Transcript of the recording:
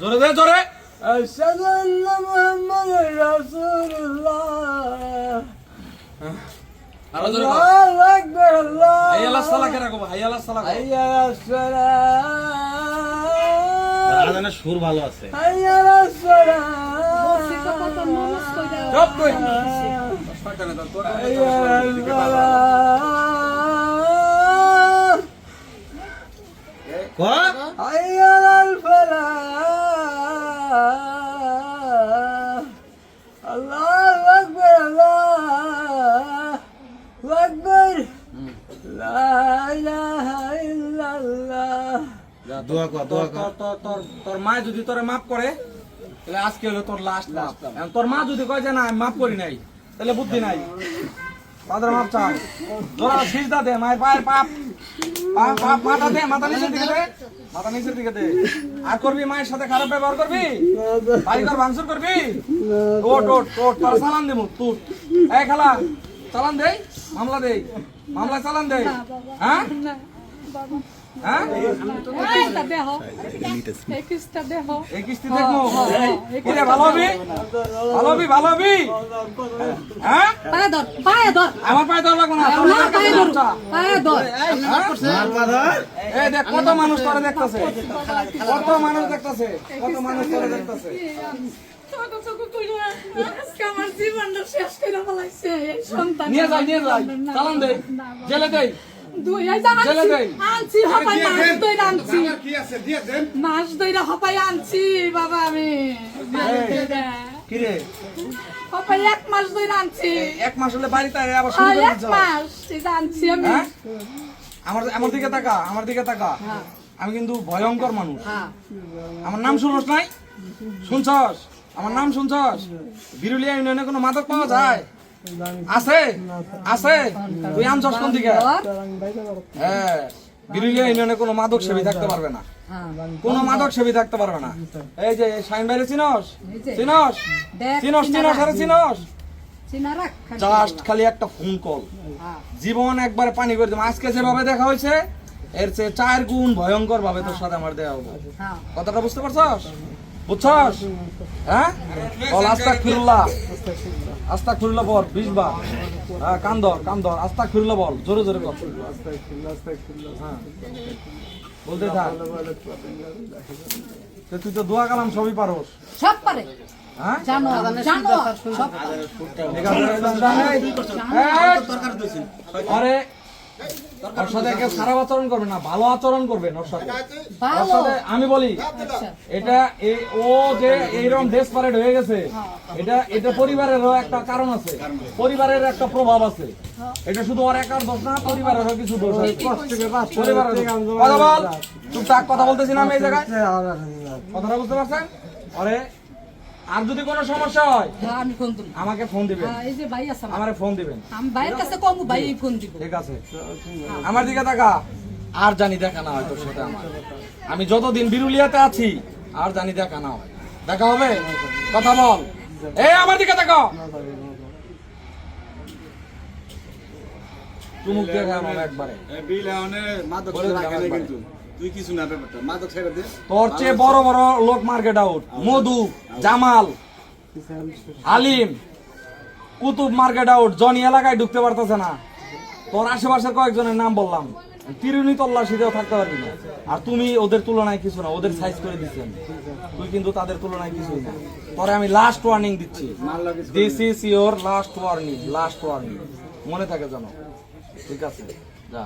জোরে দে জোরে। আশহাদু আন্না মুহাম্মাদুর রাসূলুল্লাহ। আরো জোরে কর। আল্লাহু আকবার। হাইয়া আলাস সালাহ কে রাখো, হাইয়া আলাস সালাহ। হাইয়া আলাস সালাহ। আজানের সুর ভালো আছে। হাইয়া আলাস সালাহ। চুপ কই। হাইয়া আলাস সালাহ। ক হাইয়া আলাল ফালাহ। আল্লাহু আকবার। আল্লাহু আকবার। লা ইলাহা ইল্লাল্লাহ। দোয়া কর, দোয়া কর। তোর মা যদি তোরে মাফ করে তাহলে আজকে হলো তোর লাস্ট মাফ। তোর মা যদি কয় যে না আমি মাফ করি নাই তাহলে বুদ্ধি নাই। তাদের মাপ চাই। তোরা সিজদা দে, মায়ের পায়ের পাপ মাথা দে, মাথা নিচের দিকে দে, মাথা নিচের দিকে দে। আর করবি মায়ের সাথে খারাপ ব্যবহার করবি, বাড়িঘর ভাঙচুর করবি। ওট ওট ওট, তার চালান দেবো তুই। এই খালা চালান দেই, মামলা দেই, মামলা চালান দেই। হ্যাঁ হ্যাঁ এই কিস্তি দেখবো। কিরে ভালো হবি, ভালো হবি, ভালো হবি। হ্যাঁ আমার পায়ে ধর লাগবো না। এই দেখ কত মানুষ তোরে দেখতেছে, কত মানুষ দেখতেছে, কত মানুষ তোরে দেখতেছে। নিয়ে যাই, নিয়ে যাই, চালান দেই, জেলে দেই, জেলে দেই। মাস দইরা হপাই আনছি বাবা আমি কিরে হপাই 1 মাস দইরা আনছি। এক মাস হলে বাড়িতে আবার শুরু করে 1 দিচ্ছ। মাস এই যে আনছি আমি। হ্যাঁ? আমার দিকে তাকা, আমার দিকে তাকা। হ্যাঁ। আমি কিন্তু ভয়ঙ্কর মানুষ। হ্যাঁ। আমার নাম শুনছস নাই? শুনছস? আমার নাম শুনছস? বিরুলিয়া ইউনিয়নে কোনো মাদক পাওয়া যায়? আছে আছে। তুই আনছস কোন দিকে? হ্যাঁ, বিরুলিয়া ইউনিয়নে কোনো মাদক সেবী থাকতে পারবে না, কোনো মাদক সেবী থাকতে পারবে না। এই যে শাইন ভাইরে চিনস, চিনস, চিনস, চিনস, আরে চিনস। চিনা রাখ খালি। জাস্ট খালি একটা ফোন কল, জীবন একবারে পানি করে দেবো। আজকে যেভাবে দেখা হয়েছে এর চেয়ে 4 গুণ ভয়ঙ্কর ভাবে তোর সাথে আমার দেয়া হবে। হ্যাঁ। কথাটা বুঝতে পারছস? বুঝছস? হ্যাঁ, বল আস্তাগফিরুল্লাহ, আস্তাগফিরুল্লাহ বল 20 বার। হ্যাঁ, কান ধর, কান ধর, আস্তাগফিরুল্লাহ বল, জোরে জোরে বল। হ্যাঁ, বলতে থাক। তুই তো দোয়া কালাম সবই পারোস। সব পারে হ্যাঁ, জানো জানো সব ঠিক আছে। আরে ওর সাথে কেউ খারাপ আচরণ করবে না, ভালো আচরণ করবেন ওর সাথে। ওর সাথে আমি বলি এটা ও যে এইরকম ডেসপারেট হয়ে গেছে, এটা পরিবারেরও একটা কারণ আছে, পরিবারের একটা প্রভাব আছে। এটা শুধু ওর একার দোষ না, পরিবারেরও কিছু দোষ আছে। পরিবারের কথা বল, টুকটাক কথা বলতেছি না আমি এই জায়গায়। কথাটা বুঝতে পারছেন? আরে আর যদি কোনো সমস্যা হয় আমি ফোন দিই। আমাকে ফোন দিবেন, এই যে ভাই আছে আমারে ফোন দিবেন। আমি ভাইয়ের কাছে কম ভাই ফোন দিব। ঠিক আছে, আমার দিকে তাকা। আর জানি দেখা না হয় তোর সাথে আমার। আমি যতদিন বিরুলিয়াতে আছি আর জানি দেখা না হয়। দেখা হবে? কথা বল। এই আমার দিকে তাকা। চুমুক দিয়ে খায় আমার একবারে। তোর চেয়ে বড় বড় লোক মার্কেট আউট। মধু, জামাল, আলিম, কুতুব মার্কেট আউট। জনি এলাকায় ঢুকতে পারতেছে না। তোর আশেপাশের কয়েকজনের নাম বললাম, তিরুনি তল্লাশিতেও থাকতে পারবি না। আর তুমি ওদের তুলনায় কিছু না, ওদের সাইজ করে দিচ্ছেন। তুই কিন্তু তাদের তুলনায় কিছুই না। তোরে আমি লাস্ট ওয়ার্নিং দিচ্ছি, this is your last warning, last warning. মনে থাকে জানো? ঠিক আছে, যা।